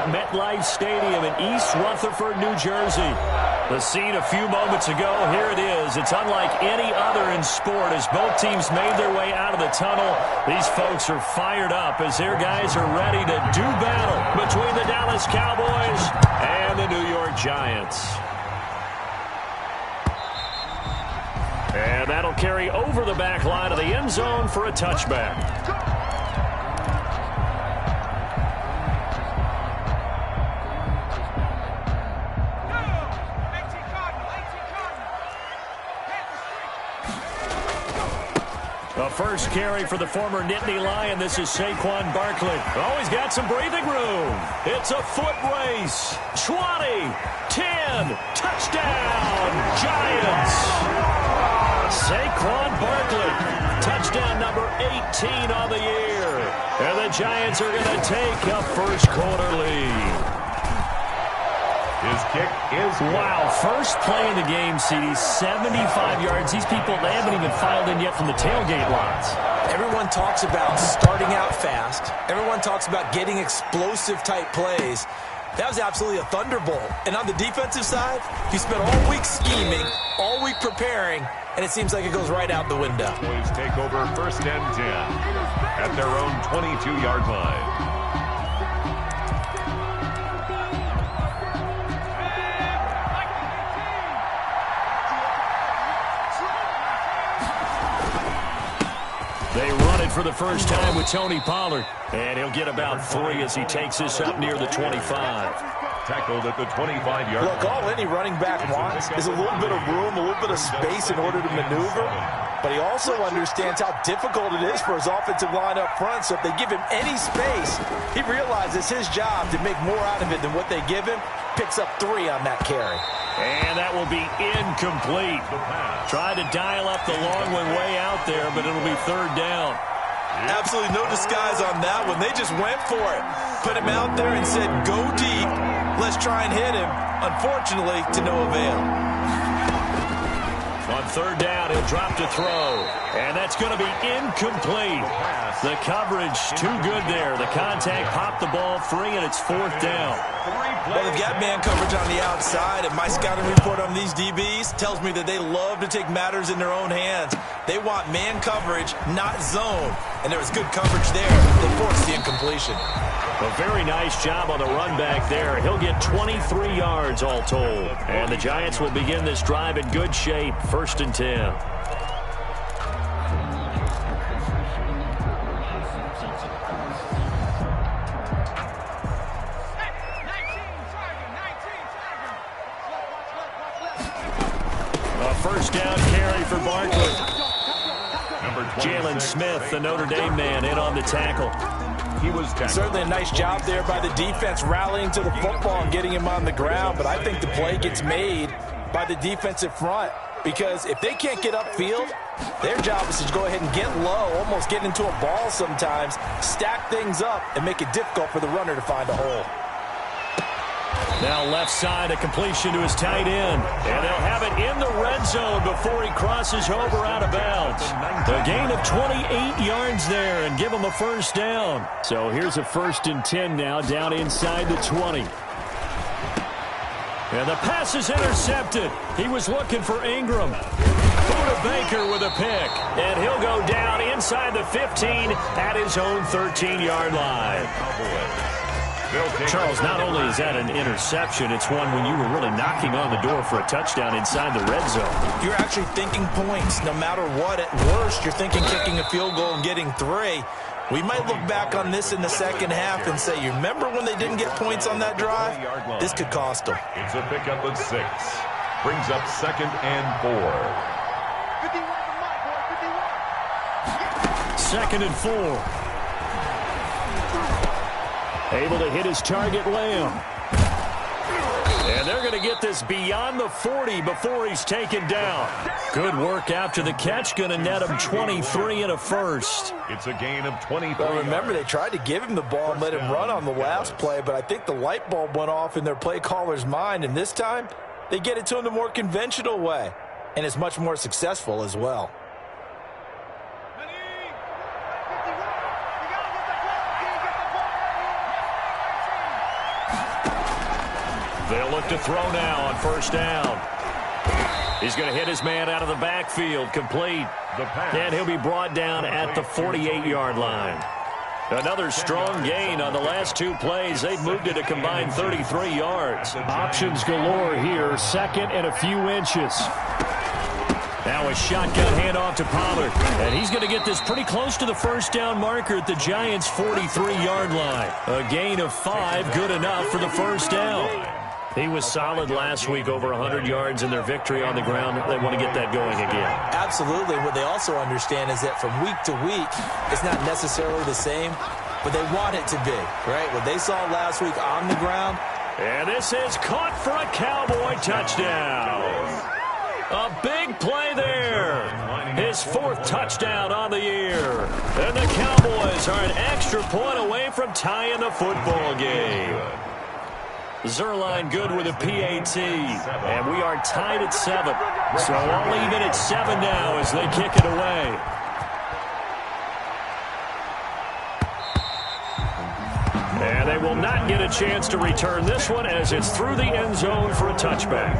at MetLife Stadium in East Rutherford, New Jersey. The scene a few moments ago, here it is. It's unlike any other in sport as both teams made their way out of the tunnel. These folks are fired up as their guys are ready to do battle between the Dallas Cowboys and the New York Giants. And that'll carry over the back line of the end zone for a touchback. A first carry for the former Nittany Lion. This is Saquon Barkley. Oh, he's got some breathing room. It's a foot race. 20, 10, touchdown, Giants. Saquon Barkley, touchdown number 18 on the year. And the Giants are going to take a first quarter lead. His kick is wow. First play in the game, CD, 75 yards. These people, they haven't even filed in yet from the tailgate lots. Everyone talks about starting out fast. Everyone talks about getting explosive-type plays. That was absolutely a thunderbolt. And on the defensive side, you spent all week scheming, all week preparing, and it seems like it goes right out the window. Cowboys take over first and 10 at their own 22-yard line. They run it for the first time with Tony Pollard. And he'll get about 3 as he takes this up near the 25. Tackled at the 25-yard line. Look, all any running back wants is a little bit of room, a little bit of space in order to maneuver. But he also understands how difficult it is for his offensive line up front. So if they give him any space, he realizes his job to make more out of it than what they give him. Picks up 3 on that carry. And that will be incomplete. Tried to dial up the long one way out there, but it'll be third down. Absolutely no disguise on that one. They just went for it. Put him out there and said, go deep. Let's try and hit him. Unfortunately, to no avail. On third down, he'll drop to throw. And that's going to be incomplete. The coverage too good there. The contact popped the ball free, and it's fourth down. Well, they've got man coverage on the outside, and my scouting report on these DBs tells me that they love to take matters in their own hands. They want man coverage, not zone. And there was good coverage there. They forced the incompletion. A very nice job on the run back there. He'll get 23 yards all told. And the Giants will begin this drive in good shape. First and 10. A first down carry for Barkley. Jalen Smith, the Notre Dame man, in on the tackle. He was certainly a nice job there by the defense rallying to the football and getting him on the ground, but I think the play gets made by the defensive front because if they can't get upfield, their job is to go ahead and get low, almost get into a ball sometimes, stack things up, and make it difficult for the runner to find a hole. Now left side, a completion to his tight end. And they'll have it in the red zone before he crosses over out of bounds. A gain of 28 yards there and give him a first down. So here's a first and 10 now down inside the 20. And the pass is intercepted. He was looking for Ingram. Buda Baker with a pick. And he'll go down inside the 15 at his own 13-yard line. Charles, not only is that an interception, it's one when you were really knocking on the door for a touchdown inside the red zone. You're actually thinking points no matter what. At worst, you're thinking kicking a field goal and getting 3. We might look back on this in the second half and say, you remember when they didn't get points on that drive? This could cost them. It's a pickup of 6. Brings up second and 4. Second and 4. Able to hit his target, Lamb. And they're going to get this beyond the 40 before he's taken down. Good work after the catch. Going to net him 23 and a first. It's a gain of 23. Well, remember, they tried to give him the ball and let him run on the last play, but I think the light bulb went off in their play caller's mind, and this time they get it to him the more conventional way, and it's much more successful as well. They'll look to throw now on first down. He's going to hit his man out of the backfield, complete. And he'll be brought down at the 48-yard line. Another strong gain on the last two plays. They've moved it a combined 33 yards. Options galore here, second and a few inches. Now a shotgun handoff to Pollard. And he's going to get this pretty close to the first down marker at the Giants' 43-yard line. A gain of 5, good enough for the first down. He was solid last week, over 100 yards in their victory on the ground. They want to get that going again. Absolutely. What they also understand is that from week to week, it's not necessarily the same, but they want it to be, right? What they saw last week on the ground. And this is caught for a Cowboy touchdown. A big play there. His 4th touchdown on the year. And the Cowboys are an extra point away from tying the football game. Zerline good with a PAT. And we are tied at 7. So all even at 7 now as they kick it away. And they will not get a chance to return this one as it's through the end zone for a touchback.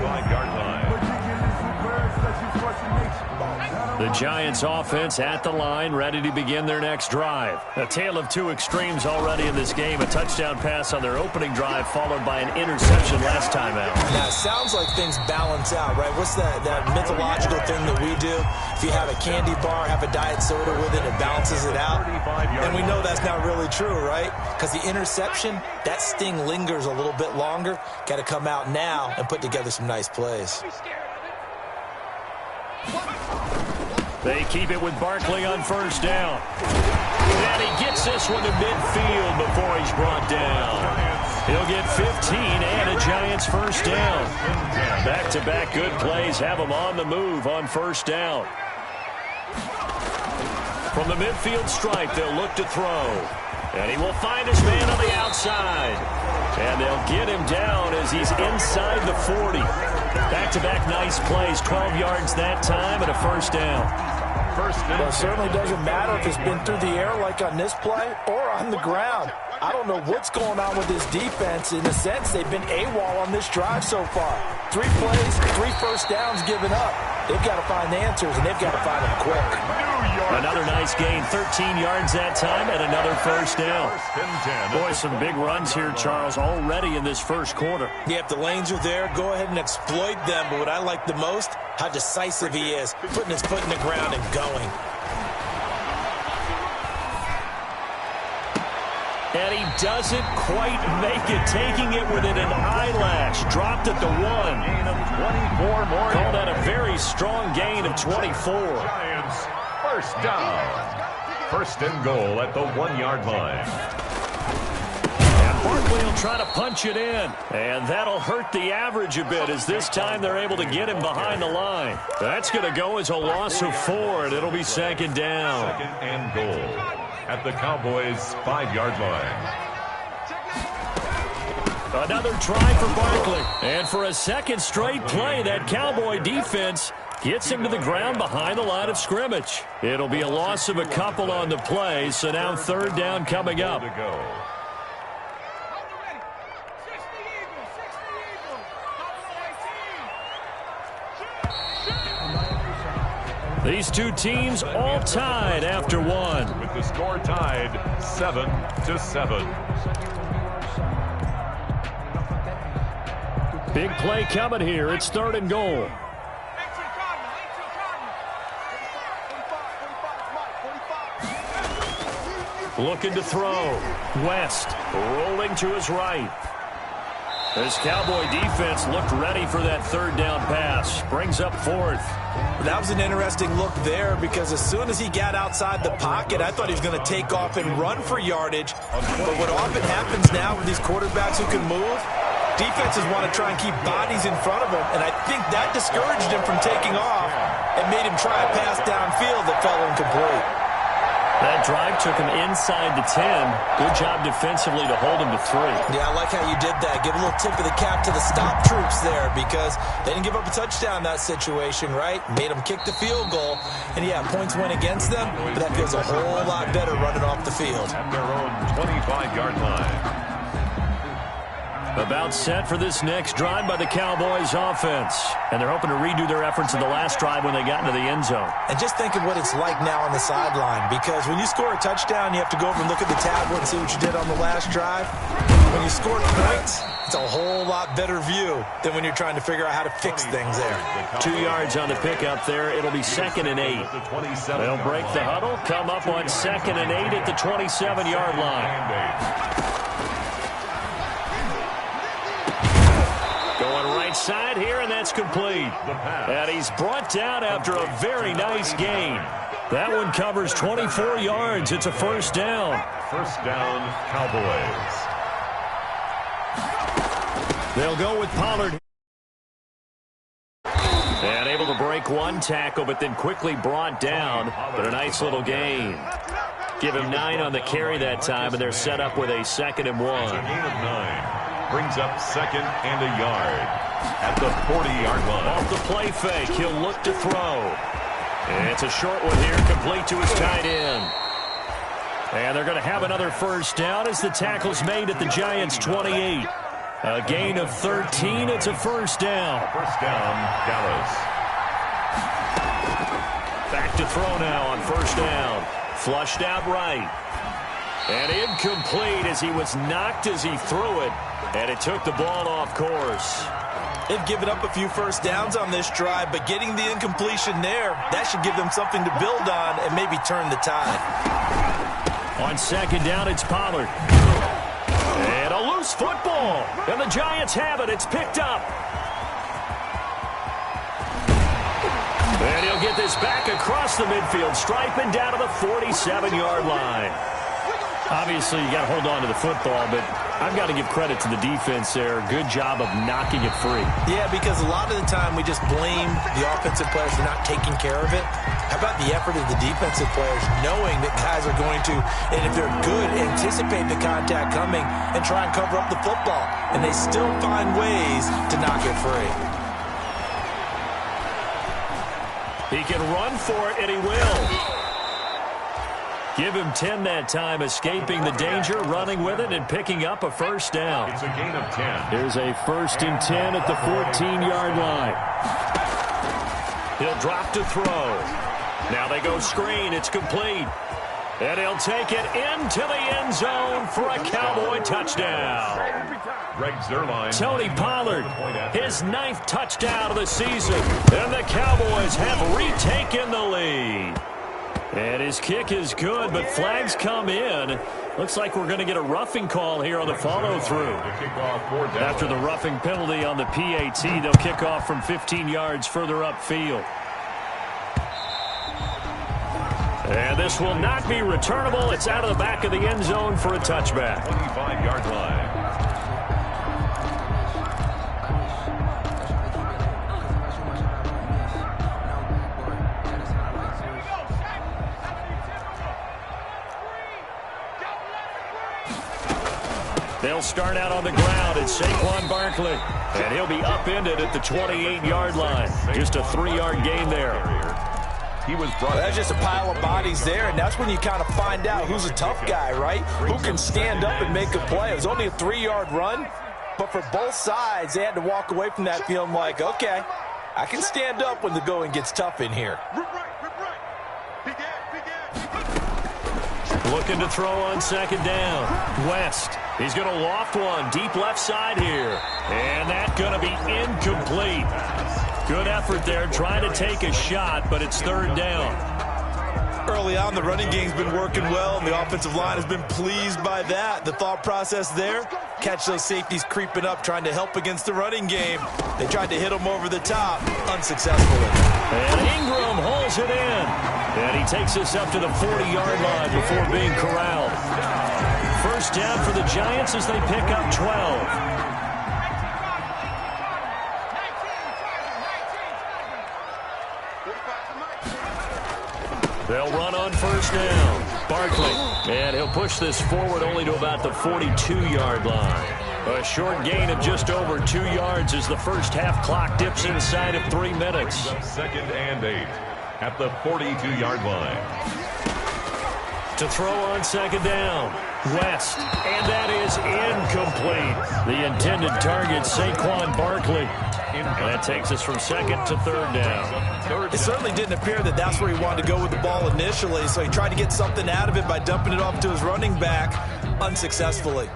The Giants offense at the line, ready to begin their next drive. A tale of two extremes already in this game. A touchdown pass on their opening drive followed by an interception last time out. Now, it sounds like things balance out, right? What's that mythological thing that we do? If you have a candy bar, have a diet soda with it, it balances it out. And we know that's not really true, right? Because the interception, that sting lingers a little bit longer. Got to come out now and put together some nice plays. They keep it with Barkley on first down. And he gets this one to midfield before he's brought down. He'll get 15 and a Giants first down. Back-to-back good plays have him on the move on first down. From the midfield stripe, they'll look to throw. And he will find his man on the outside. And they'll get him down as he's inside the 40. Back-to-back nice plays, 12 yards that time and a first down. Well, it certainly doesn't matter if it's been through the air like on this play or on the ground. I don't know what's going on with this defense. In a sense, they've been AWOL on this drive so far. 3 plays, 3 first downs given up. They've got to find answers, and they've got to find them quick. Another nice gain, 13 yards that time, and another first down. Boy, some big runs here, Charles, already in this first quarter. Yeah, if the lanes are there, go ahead and exploit them. But what I like the most, how decisive he is, putting his foot in the ground and going. And he doesn't quite make it, taking it within an eyelash. Dropped at the 1. Gain of 24 more. Call that a very strong gain of 24. Giants, first down. First and goal at the 1-yard line. And Barkley will try to punch it in. And that'll hurt the average a bit as this time they're able to get him behind the line. That's going to go as a loss of 4, and it'll be second down. Second and goal at the Cowboys' 5-yard line. Another try for Barkley. And for a second straight play, that Cowboy defense gets him to the ground behind the line of scrimmage. It'll be a loss of a couple on the play, so now third down coming up. These two teams all tied after 1. With the score tied 7-7. Big play coming here. It's third and goal. Looking to throw. West rolling to his right. This Cowboy defense looked ready for that third down pass. Brings up 4th. That was an interesting look there because as soon as he got outside the pocket, I thought he was going to take off and run for yardage. But what often happens now with these quarterbacks who can move, defenses want to try and keep bodies in front of him, and I think that discouraged him from taking off and made him try a pass downfield that fell incomplete. That drive took him inside the 10. Good job defensively to hold him to 3. Yeah, I like how you did that. Give a little tip of the cap to the stop troops there because they didn't give up a touchdown in that situation, right? Made them kick the field goal. And, yeah, points went against them, but that feels a whole lot better running off the field. At their own 25-yard line. About set for this next drive by the Cowboys offense. And they're hoping to redo their efforts in the last drive when they got into the end zone. And just think of what it's like now on the sideline, because when you score a touchdown, you have to go over and look at the tablet and see what you did on the last drive. When you score points, it's a whole lot better view than when you're trying to figure out how to fix things there. 2 yards on the pickup there. It'll be 2nd and 8. They'll break the huddle, come up on 2nd and 8 at the 27-yard line. Going right side here, and that's complete. And he's brought down after a very nice gain. That one covers 24 yards. It's a first down. First down, Cowboys. They'll go with Pollard. And able to break one tackle, but then quickly brought down. But a nice little gain. Give him 9 on the carry that time, and they're set up with a 2nd and 1. It's a gain of 9. Brings up 2nd and a yard at the 40-yard line. Off the play fake, he'll look to throw. And it's a short one here, complete to his tight end. And they're going to have another first down as the tackle's made at the Giants' 28. A gain of 13, it's a first down. First down, Dallas. Back to throw now on first down. Flushed out right. And incomplete as he was knocked as he threw it. And it took the ball off course. They've given up a few first downs on this drive, but getting the incompletion there, that should give them something to build on and maybe turn the tide. On 2nd down, it's Pollard. And a loose football. And the Giants have it. It's picked up. And he'll get this back across the midfield stripe and down to the 47-yard line. Obviously, you got to hold on to the football, but I've got to give credit to the defense there. Good job of knocking it free. Yeah, because a lot of the time we just blame the offensive players for not taking care of it. How about the effort of the defensive players knowing that guys are going to, and if they're good, anticipate the contact coming and try and cover up the football. And they still find ways to knock it free. He can run for it, and he will. Give him 10 that time, escaping the danger, running with it, and picking up a first down. It's a gain of 10. Here's a 1st and 10 at the 14-yard line. He'll drop to throw. Now they go screen. It's complete. And he'll take it into the end zone for a Cowboy touchdown. Greg Zuerlein. Tony Pollard, his 9th touchdown of the season. And the Cowboys have retaken the lead. And his kick is good, but flags come in. Looks like we're going to get a roughing call here on the follow-through. After the roughing penalty on the PAT, they'll kick off from 15 yards further upfield. And this will not be returnable. It's out of the back of the end zone for a touchback. 25-yard line. They'll start out on the ground. It's Saquon Barkley. And he'll be upended at the 28-yard line. Just a 3-yard gain there. He was brought. That's just a pile of bodies there, and that's when you kind of find out who's a tough guy, right? Who can stand up and make a play. It was only a 3-yard run, but for both sides, they had to walk away from that feeling like, okay, I can stand up when the going gets tough in here. Looking to throw on 2nd down. West. He's going to loft one deep left side here. And that's going to be incomplete. Good effort there trying to take a shot, but it's 3rd down. Early on, the running game's been working well, and the offensive line has been pleased by that. The thought process there, catch those safeties creeping up, trying to help against the running game. They tried to hit them over the top, unsuccessfully. And Ingram holds it in. And he takes us up to the 40-yard line before being corralled. First down for the Giants as they pick up 12. They'll run on first down. Barkley. And he'll push this forward only to about the 42-yard line. A short gain of just over 2 yards as the first half clock dips inside of 3 minutes. 2nd and 8 at the 42-yard line. To throw on second down. West. And that is incomplete. The intended target, Saquon Barkley. That takes us from second to third down. It certainly didn't appear that that's where he wanted to go with the ball initially, so he tried to get something out of it by dumping it off to his running back unsuccessfully.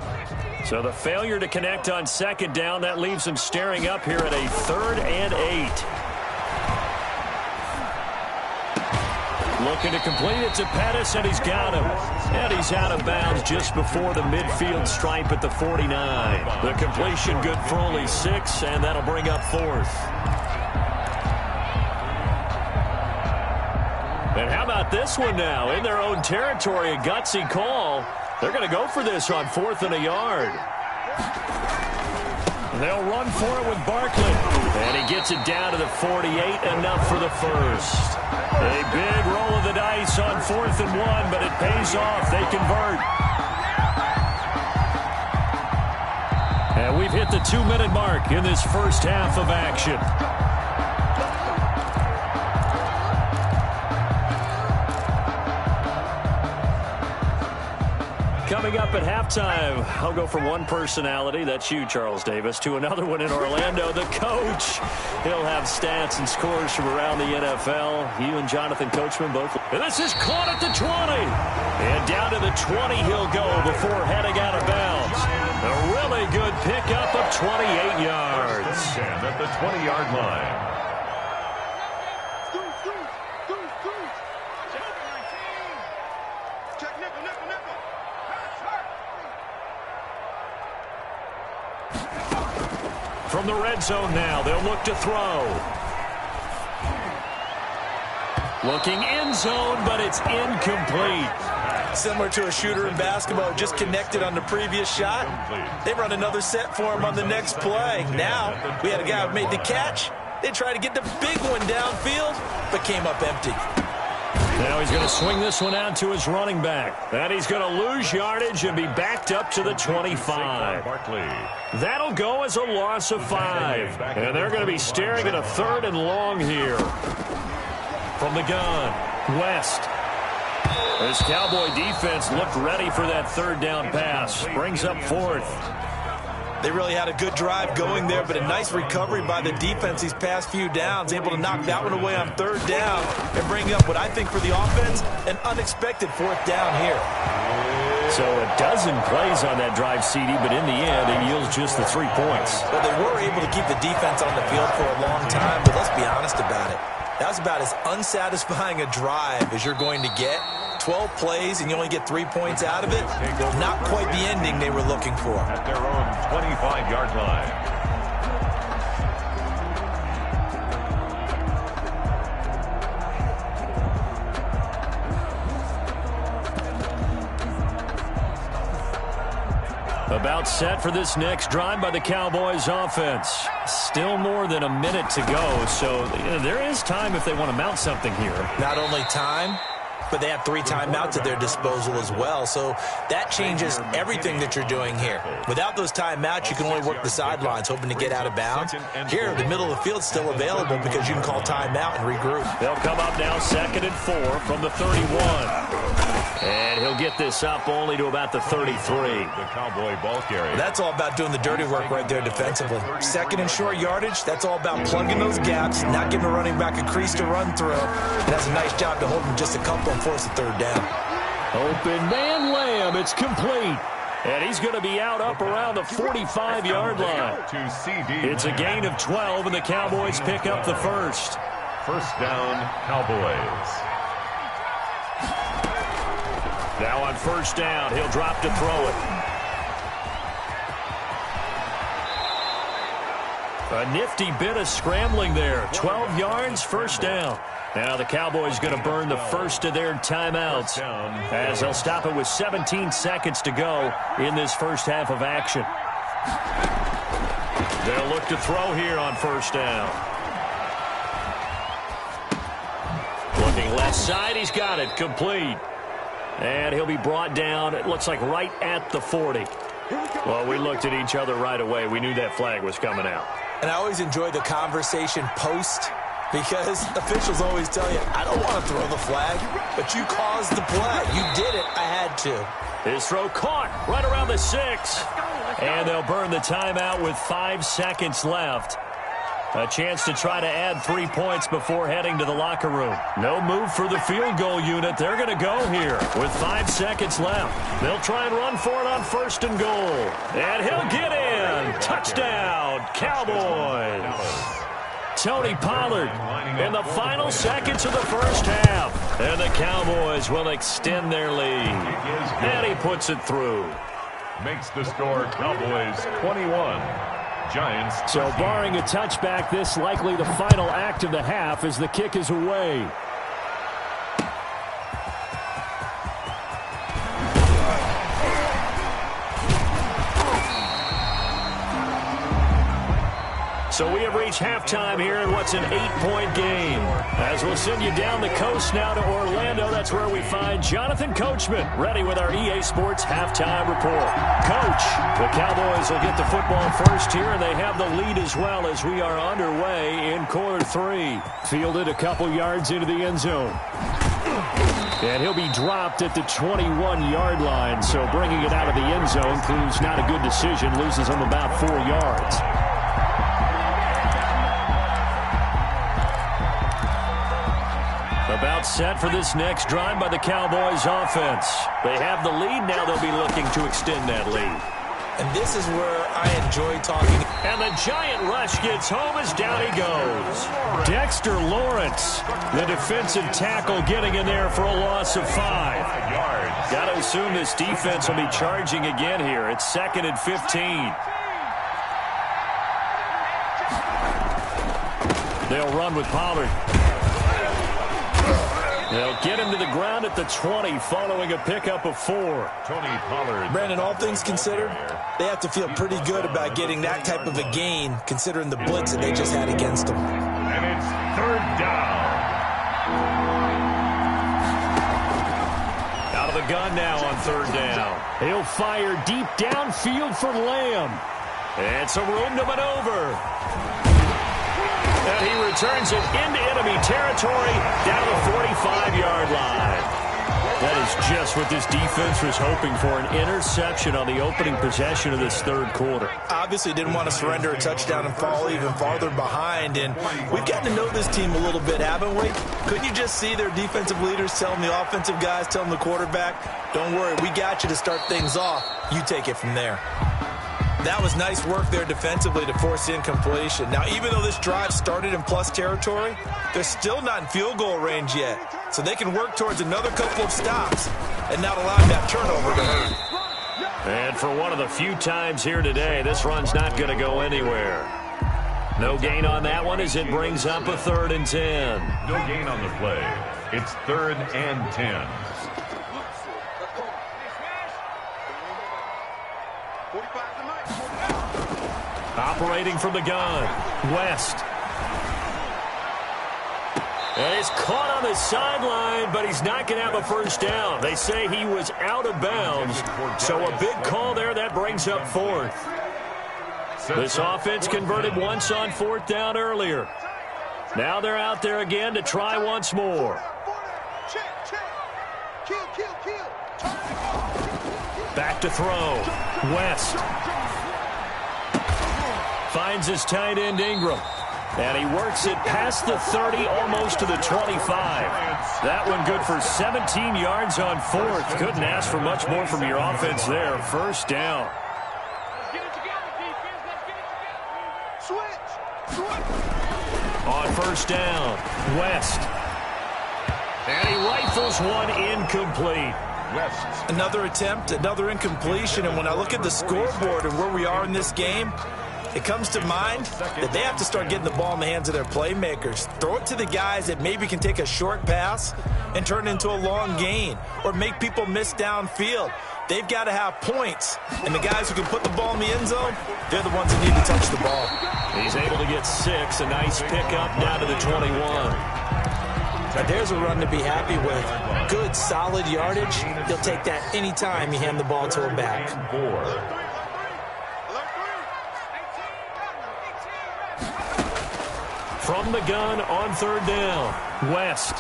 So the failure to connect on second down, that leaves him staring up here at a 3rd and 8. Looking to complete it to Pettis, and he's got him. And he's out of bounds just before the midfield stripe at the 49. The completion good for only 6, and that'll bring up 4th. And how about this one now? In their own territory, a gutsy call. They're going to go for this on 4th and a yard. They'll run for it with Barkley. And he gets it down to the 48, enough for the first. A big roll of the dice on 4th and 1, but it pays off. They convert. And we've hit the 2-minute mark in this first half of action. Coming up at halftime, I'll go from one personality, that's you, Charles Davis, to another one in Orlando, the coach. He'll have stats and scores from around the NFL. You and Jonathan Coachman both. And this is caught at the 20. And down to the 20 he'll go before heading out of bounds. A really good pickup of 28 yards. At the 20-yard line. From the red zone now, they'll look to throw. Looking end zone, but it's incomplete. Similar to a shooter in basketball, just connected on the previous shot. They run another set for him on the next play. Now, we had a guy who made the catch. They tried to get the big one downfield, but came up empty. Now he's going to swing this one out to his running back. And he's going to lose yardage and be backed up to the 25. That'll go as a loss of 5. And they're going to be staring at a 3rd and long here. From the gun, West. This Cowboy defense looked ready for that 3rd down pass. Brings up 4th. They really had a good drive going there, but a nice recovery by the defense these past few downs, able to knock that one away on 3rd down and bring up what I think for the offense, an unexpected 4th down here. So a dozen plays on that drive, CD, but in the end, it yields just the 3 points. Well, they were able to keep the defense on the field for a long time, but let's be honest about it. That was about as unsatisfying a drive as you're going to get. 12 plays and you only get 3 points out of it. Not quite the ending they were looking for. At their own 25-yard line. About set for this next drive by the Cowboys offense. Still more than a minute to go, so there is time if they want to mount something here. Not only time, but they have 3 timeouts at their disposal as well, so that changes everything that you're doing here. Without those timeouts, you can only work the sidelines, hoping to get out of bounds. Here, the middle of the field is still available because you can call timeout and regroup. They'll come up now 2nd and 4 from the 31. And he'll get this up only to about the 33. The Cowboy ball carrier. That's all about doing the dirty work right there defensively. 2nd and short yardage, that's all about plugging those gaps, not giving a running back a crease to run through. And that's a nice job to hold him just a couple and force a 3rd down. Open man Lamb, it's complete. And he's going to be out up around the 45-yard line. It's a gain of 12, and the Cowboys pick up the first. First down, Cowboys. Now on 1st down, he'll drop to throw it. A nifty bit of scrambling there. 12 yards, 1st down. Now the Cowboys going to burn the first of their timeouts as they'll stop it with 17 seconds to go in this first half of action. They'll look to throw here on 1st down. Looking left side, he's got it, complete. And he'll be brought down, it looks like right at the 40. Well, we looked at each other right away. We knew that flag was coming out. And I always enjoy the conversation post Because officials always tell you, I don't want to throw the flag, but you caused the play. You did it. I had to. His throw caught right around the 6. And they'll burn the timeout with 5 seconds left. A chance to try to add 3 points before heading to the locker room. No move for the field goal unit. They're going to go here with 5 seconds left. They'll try and run for it on 1st and goal. And he'll get in. Touchdown, Cowboys. Tony Pollard in the final seconds of the first half. And the Cowboys will extend their lead. And he puts it through. Makes the score Cowboys 21. Giants. So barring a touchback, this likely the final act of the half as the kick is away. So we have reached halftime here in what's an 8-point game. As we'll send you down the coast now to Orlando, that's where we find Jonathan Coachman ready with our EA Sports Halftime Report. Coach, the Cowboys will get the football first here, and they have the lead as well as we are underway in quarter 3. Fielded a couple yards into the end zone. And he'll be dropped at the 21-yard line, so bringing it out of the end zone proves not a good decision, loses him about 4 yards. About set for this next drive by the Cowboys offense. They have the lead. Now they'll be looking to extend that lead. And this is where I enjoy talking. And the giant rush gets home as down he goes. Dexter Lawrence, the defensive tackle, getting in there for a loss of 5. Got to assume this defense will be charging again here. It's 2nd and 15. They'll run with Pollard. They'll get him to the ground at the 20 following a pickup of 4. Tony Pollard. Brandon, all things considered, they have to feel pretty good about getting that type of a gain considering the blitz that they just had against them. And it's 3rd down. Out of the gun now on 3rd down. He'll fire deep downfield for Lamb. And some room to maneuver. And he returns it into enemy territory down the 45-yard line. That is just what this defense was hoping for, an interception on the opening possession of this 3rd quarter. Obviously didn't want to surrender a touchdown and fall even farther behind. And we've gotten to know this team a little bit, haven't we? Couldn't you just see their defensive leaders telling the offensive guys, telling the quarterback, don't worry, we got you to start things off. You take it from there. That was nice work there defensively to force incompletion. Now, even though this drive started in plus territory, they're still not in field goal range yet. So they can work towards another couple of stops and not allow that turnover to hurt. And for one of the few times here today, this run's not going to go anywhere. No gain on that one as it brings up a 3rd and 10. No gain on the play. It's 3rd and 10. Operating from the gun, West. And it's caught on the sideline, but he's not going to have a first down. They say he was out of bounds, so a big call there. That brings up 4th. This offense converted once on 4th down earlier. Now they're out there again to try once more. Back to throw, West. Finds his tight end Ingram. And he works it past the 30, almost to the 25. That one good for 17 yards on 4th. Couldn't ask for much more from your offense there. First down. On 1st down, West. And he rifles one incomplete. West. Another attempt, another incompletion. And when I look at the scoreboard and where we are in this game, it comes to mind that they have to start getting the ball in the hands of their playmakers. Throw it to the guys that maybe can take a short pass and turn it into a long gain or make people miss downfield. They've got to have points. And the guys who can put the ball in the end zone, they're the ones that need to touch the ball. He's able to get 6. A nice pickup down to the 21. Now there's a run to be happy with. Good, solid yardage. He'll take that anytime you hand the ball to a back. 4. From the gun on third down. West.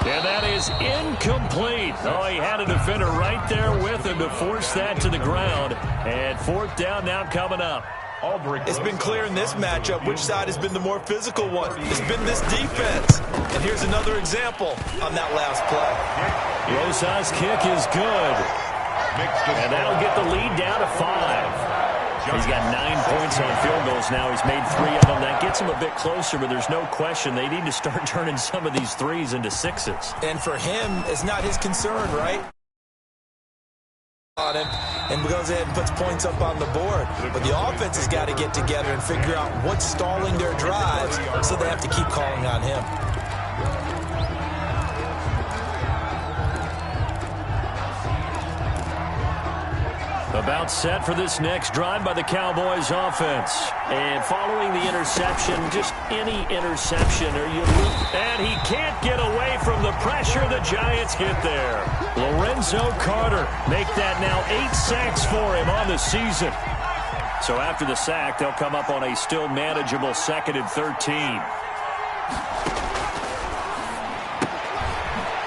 And that is incomplete. Oh, he had a defender right there with him to force that to the ground. And fourth down now coming up. It's been clear in this matchup which side has been the more physical one. It's been this defense. And here's another example on that last play. Rosa's kick is good. And that'll get the lead down to 5. He's got 9 points on field goals now. He's made 3 of them. That gets him a bit closer, but there's no question they need to start turning some of these 3s into 6s. And for him, it's not his concern, right? On him and goes ahead and puts points up on the board. But the offense has got to get together and figure out what's stalling their drives, so they have to keep calling on him. About set for this next drive by the Cowboys offense. And following the interception, just any interception, and he can't get away from the pressure. The Giants get there. Lorenzo Carter make that now 8 sacks for him on the season. So after the sack, they'll come up on a still manageable 2nd and 13.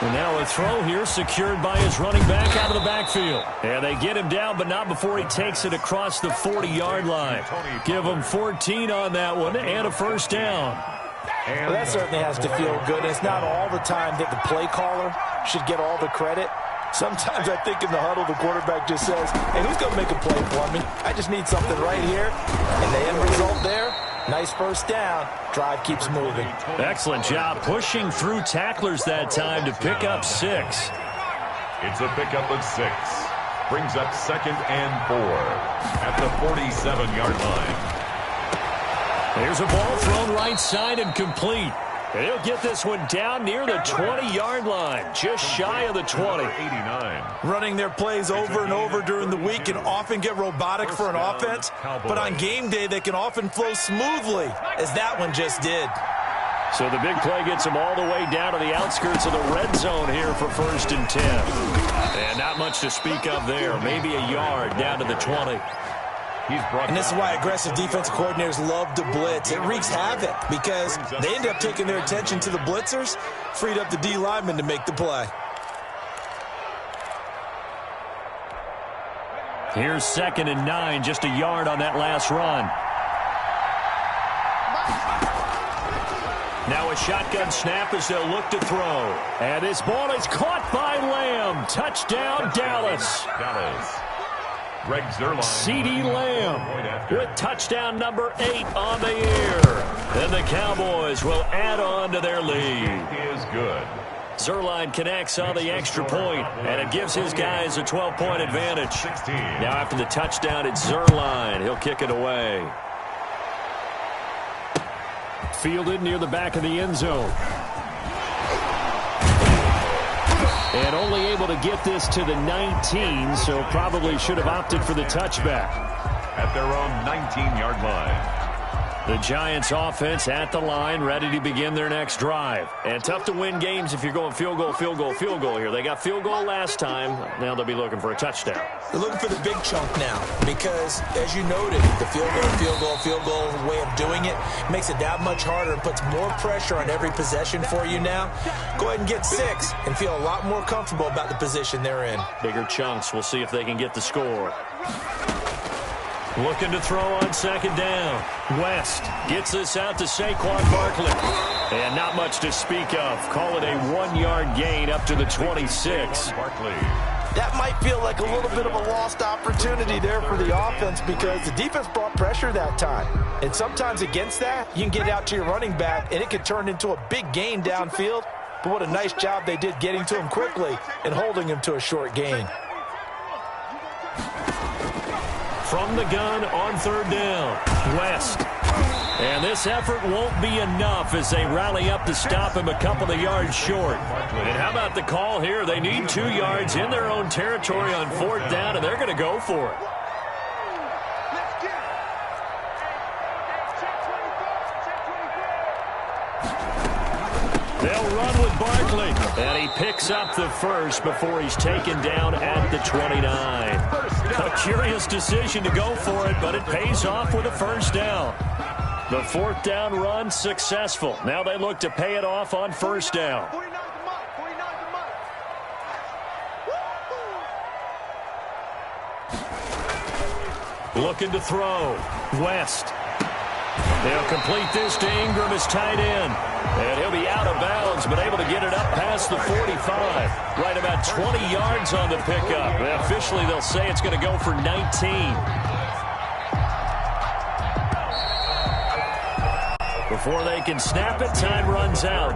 And now a throw here secured by his running back out of the backfield. And they get him down, but not before he takes it across the 40-yard line. Give him 14 on that one and a first down. Well, that certainly has to feel good. It's not all the time that the play caller should get all the credit. Sometimes I think in the huddle, the quarterback just says, hey, who's going to make a play for me? I just need something right here. And the end result there, nice first down. Drive keeps moving. Excellent job pushing through tacklers that time to pick up 6. It's a pickup of 6. Brings up 2nd and 4 at the 47-yard line. Here's a ball thrown right side and complete. And he'll get this one down near the 20-yard line, just shy of the 20. 89. Running their plays over and over during the week can often get robotic for an offense, but on game day they can often flow smoothly, as that one just did. So the big play gets them all the way down to the outskirts of the red zone here for 1st and 10. And not much to speak of there, maybe a yard down to the 20. And this is why aggressive defensive coordinators love to blitz. It wreaks havoc because they end up taking their attention to the blitzers, freed up the D lineman to make the play. Here's 2nd and 9, just a yard on that last run. Now a shotgun snap as they'll look to throw. And this ball is caught by Lamb. Touchdown, Dallas. Greg Zuerlein. CeeDee Lamb with touchdown number 8 on the year. And the Cowboys will add on to their lead. Is good. Zuerlein connects on the extra point, and it gives his guys a 12-point advantage. 16. Now after the touchdown, it's Zuerlein. He'll kick it away. Fielded near the back of the end zone. And only able to get this to the 19, so probably should have opted for the touchback. At their own 19-yard line. The Giants offense at the line, ready to begin their next drive. And tough to win games if you're going field goal, field goal, field goal here. They got field goal last time. Now they'll be looking for a touchdown. They're looking for the big chunk now because, as you noted, the field goal way of doing it makes it that much harder and puts more pressure on every possession for you now. Go ahead and get 6 and feel a lot more comfortable about the position they're in. Bigger chunks. We'll see if they can get the score. Looking to throw on 2nd down. West gets this out to Saquon Barkley. And not much to speak of. Call it a 1-yard gain up to the 26. Barkley. That might feel like a little bit of a lost opportunity there for the offense because the defense brought pressure that time. And sometimes against that, you can get out to your running back, and it could turn into a big gain downfield. But what a nice job they did getting to him quickly and holding him to a short gain. From the gun on 3rd down, West. And this effort won't be enough as they rally up to stop him a couple of yards short. And how about the call here? They need 2 yards in their own territory on 4th down, and they're going to go for it. They'll run with Barkley, and he picks up the first before he's taken down at the 29. A curious decision to go for it, but it pays off with a first down. The fourth down run successful. Now they look to pay it off on first down. Looking to throw. West. They'll complete this to Ingram as tight end. And he'll be out of bounds, but able to get it up past the 45. Right about 20 yards on the pickup. And officially, they'll say it's going to go for 19. Before they can snap it, time runs out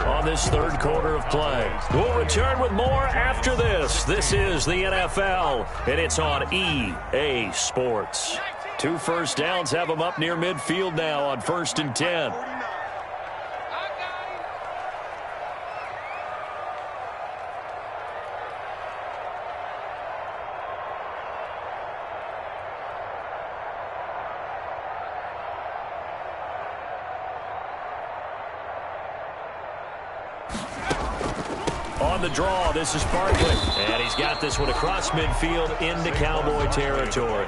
on this third quarter of play. We'll return with more after this. This is the NFL, and it's on EA Sports. 2 first downs have them up near midfield now on 1st and 10. On the draw, this is Barkley. And he's got this one across midfield into Cowboy territory.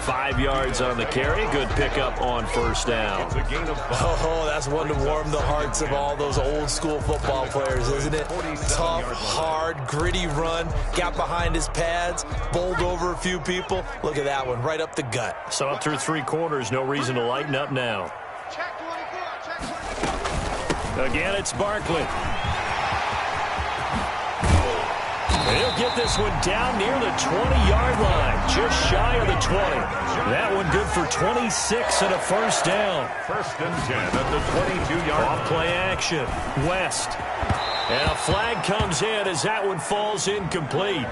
5 yards on the carry. Good pickup on first down. Oh, that's one to warm the hearts of all those old school football players, isn't it? Tough, hard, gritty run. Got behind his pads, bowled over a few people. Look at that one, right up the gut. So up through 3 quarters, no reason to lighten up now. Again, it's Barkley. He'll get this one down near the 20-yard line, just shy of the 20. That one good for 26 and a first down. 1st and 10 at the 22-yard line. Off play action. West. And a flag comes in as that one falls incomplete.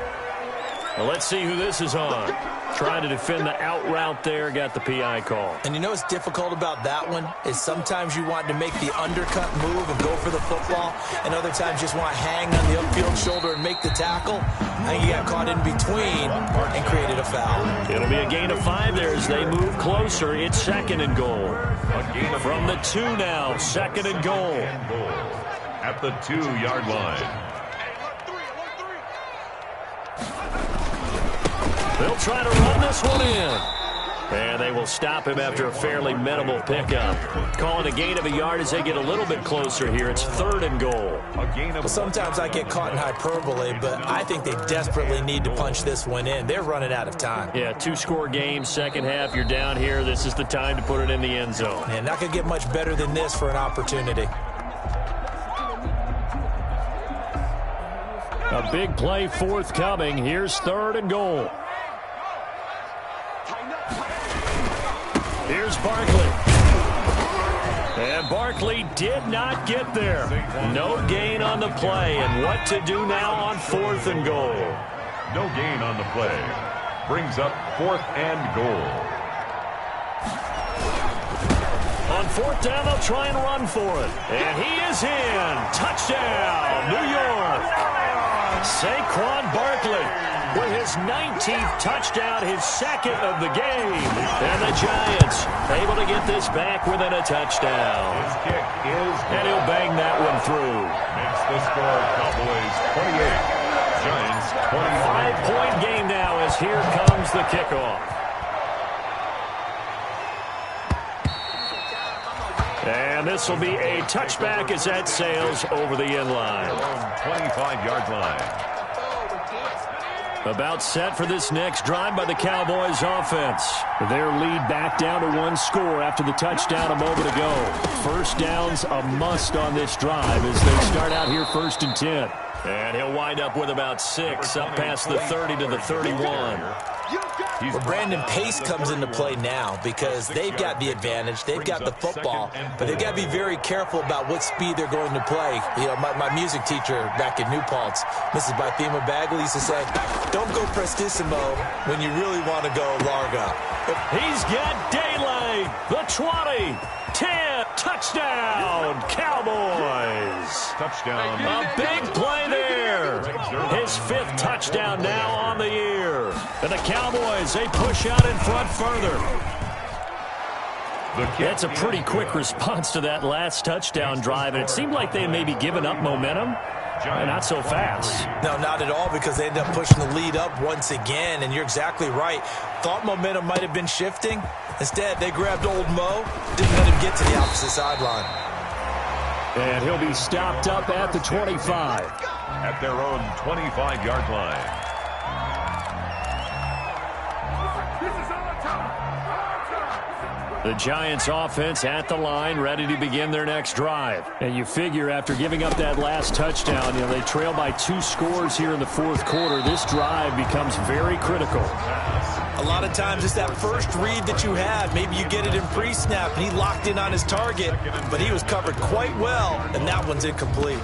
Well, let's see who this is on. Trying to defend the out route there, got the PI call. And you know what's difficult about that one is sometimes you want to make the undercut move and go for the football, and other times just want to hang on the upfield shoulder and make the tackle. I think he got caught in between and created a foul. It'll be a gain of 5 there as they move closer. It's 2nd and goal. From the 2 now, 2nd and goal. At the 2-yard line. They'll try to run this one in. And they will stop him after a fairly minimal pickup. Calling a gain of a yard as they get a little bit closer here. It's 3rd and goal. Well, sometimes I get caught in hyperbole, but I think they desperately need to punch this one in. They're running out of time. Yeah, 2-score game, second half. You're down here. This is the time to put it in the end zone. And not going to get much better than this for an opportunity. A big play forthcoming. Here's 3rd and goal. Here's Barkley. And Barkley did not get there. No gain on the play. And what to do now on 4th and goal? No gain on the play. Brings up 4th and goal. On 4th down, they'll try and run for it. And he is in. Touchdown, New York. Saquon Barkley with his 19th touchdown, his 2nd of the game. And the Giants able to get this back within a touchdown. His kick is good. And he'll bang that one through. Makes the score Cowboys 28, Giants 25. 5-point game now as here comes the kickoff. And this will be a touchback as that sails over the end line. 25-yard line. About set for this next drive by the Cowboys offense. Their lead back down to 1 score after the touchdown a moment ago. First down's a must on this drive as they start out here 1st and 10. And he'll wind up with about 6 up past the 30 to the 31. Well, Brandon, pace comes into play now because they've got the advantage. They've got the football, but they've got to be very careful about what speed they're going to play. You know, my music teacher back in New Paltz, Mrs. Bythema Bagley, used to say, don't go prestissimo when you really want to go largo. He's got daylight. The 20, 10, touchdown, Cowboys. Touchdown. A big play there. His 5th touchdown now on the year. And the Cowboys, they push out in front further. That's a pretty quick response to that last touchdown drive, and it seemed like they had maybe given up momentum. Not so fast. No, not at all, because they end up pushing the lead up once again, and you're exactly right. Thought momentum might have been shifting, Instead, they grabbed old Mo, didn't let him get to the opposite sideline. And he'll be stopped up at the 25. At their own 25-yard line. The Giants offense at the line, ready to begin their next drive. And you figure after giving up that last touchdown, they trail by 2 scores here in the fourth quarter. This drive becomes very critical. A lot of times it's that first read that you have. Maybe you get it in pre-snap, and he locked in on his target, but he was covered quite well, and that one's incomplete.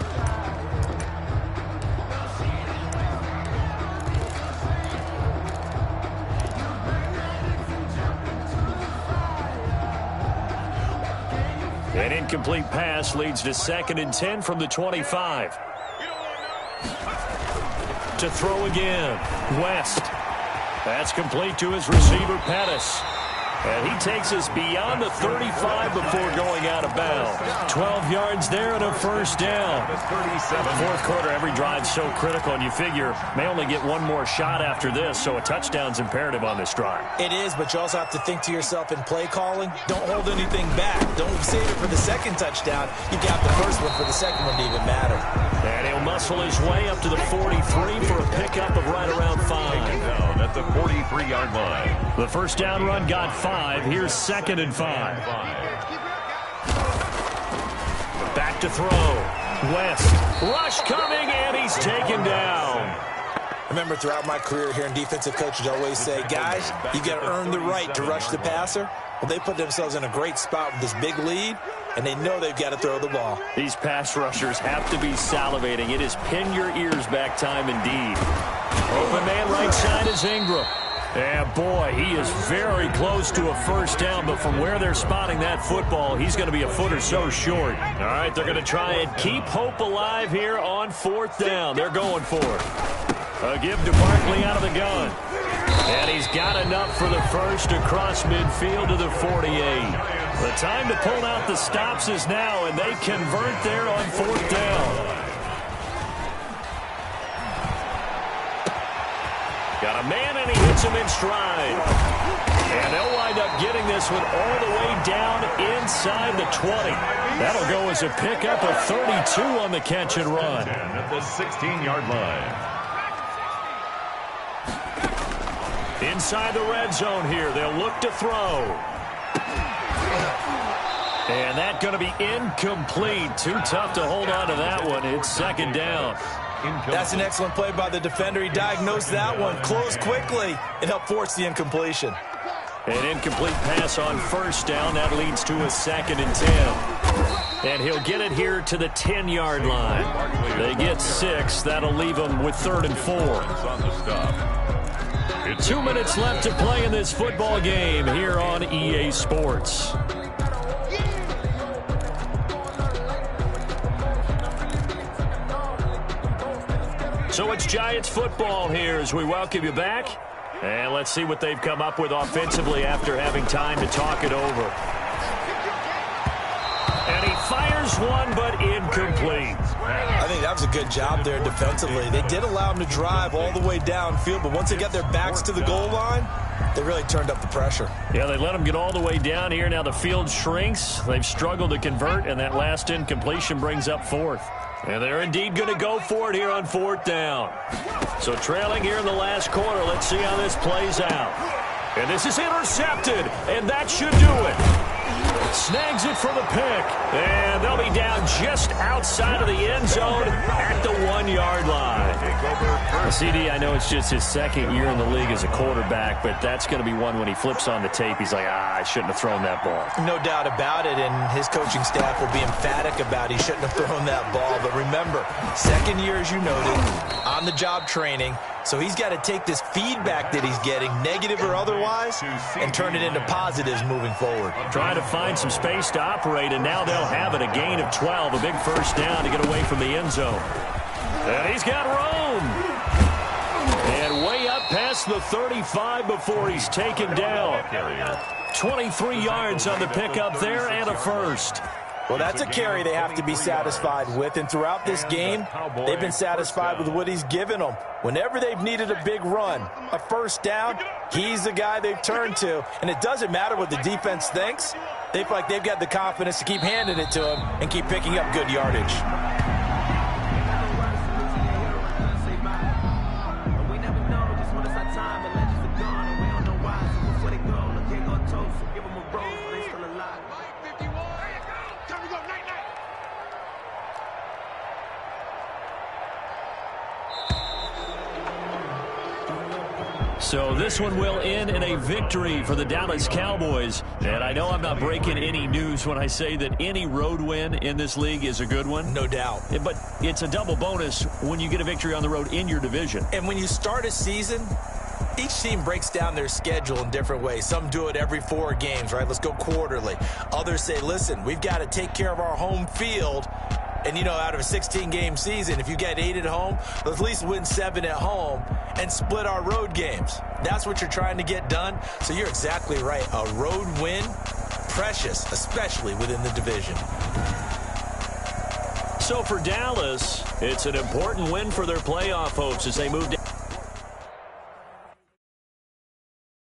An incomplete pass leads to 2nd and 10 from the 25. To throw again, West. That's complete to his receiver, Pettis. And he takes us beyond the 35 before going out of bounds. 12 yards there and a first down. Fourth quarter, every drive's so critical, and you figure may only get one more shot after this, so a touchdown's imperative on this drive. It is, but you also have to think to yourself in play calling, don't hold anything back. Don't save it for the second touchdown. You got the first one for the second one to even matter. And he'll muscle his way up to the 43 for a pickup of right around 5. Down at the 43-yard line. The first down run got 5. Here's 2nd and 5. Back to throw. West. Rush coming, and he's taken down. Remember, throughout my career here in defensive coaches always say, guys, you got to earn the right to rush the passer. Well, they put themselves in a great spot with this big lead, and they know they've got to throw the ball. These pass rushers have to be salivating. It is pin your ears back time indeed. Open man right side is Ingram. Yeah, boy, he is very close to a first down, but from where they're spotting that football, he's going to be a foot or so short. All right, they're going to try and keep hope alive here on 4th down. They're going for it. A give to Barkley out of the gun. And he's got enough for the first across midfield to the 48. The time to pull out the stops is now, and they convert there on 4th down. Got a man, and he hits him in stride. And they'll wind up getting this one all the way down inside the 20. That'll go as a pickup of 32 on the catch and run. At the 16-yard line. Inside the red zone here, they'll look to throw. And that's going to be incomplete. Too tough to hold on to that one. It's 2nd down. That's an excellent play by the defender. He diagnosed that one, closed quickly, and helped force the incompletion. An incomplete pass on first down. That leads to a 2nd and 10. And he'll get it here to the 10-yard line. They get 6. That'll leave them with 3rd and 4. 2 minutes left to play in this football game here on EA Sports. So it's Giants football here as we welcome you back. And let's see what they've come up with offensively after having time to talk it over. And he fires one, but incomplete. I think that was a good job there defensively. They did allow him to drive all the way downfield, but once they got their backs to the goal line, they really turned up the pressure. Yeah, they let them get all the way down here. Now the field shrinks. They've struggled to convert, and that last incompletion brings up 4th. And they're indeed going to go for it here on 4th down. So trailing here in the last quarter, let's see how this plays out. And this is intercepted, and that should do it. Snags it for the pick, and they'll be down just outside of the end zone at the 1-yard line. CD, I know it's just his 2nd year in the league as a quarterback, but that's going to be one when he flips on the tape, he's like, I shouldn't have thrown that ball. No doubt about it, and his coaching staff will be emphatic about he shouldn't have thrown that ball. But remember, 2nd year, as you noted, on-the-job training, so he's got to take this feedback that he's getting, negative or otherwise, and turn it into positives moving forward. Trying to find some space to operate, and now they'll have it. A gain of 12, a big first down to get away from the end zone. And he's got room. And way up past the 35 before he's taken down. 23 yards on the pickup there and a first. Well, that's a carry they have to be satisfied with. And throughout this game, they've been satisfied with what he's given them. Whenever they've needed a big run, a first down, he's the guy they've turned to. And it doesn't matter what the defense thinks. They feel like they've got the confidence to keep handing it to him and keep picking up good yardage. So this one will end in a victory for the Dallas Cowboys. And I know I'm not breaking any news when I say that any road win in this league is a good one. No doubt. But it's a double bonus when you get a victory on the road in your division. And when you start a season, each team breaks down their schedule in different ways. Some do it every 4 games, right? Let's go quarterly. Others say, listen, we've got to take care of our home field. And, you know, out of a 16-game season, if you get 8 at home, let's at least win 7 at home and split our road games. That's what you're trying to get done. So you're exactly right. A road win, precious, especially within the division. So for Dallas, it's an important win for their playoff hopes as they move down.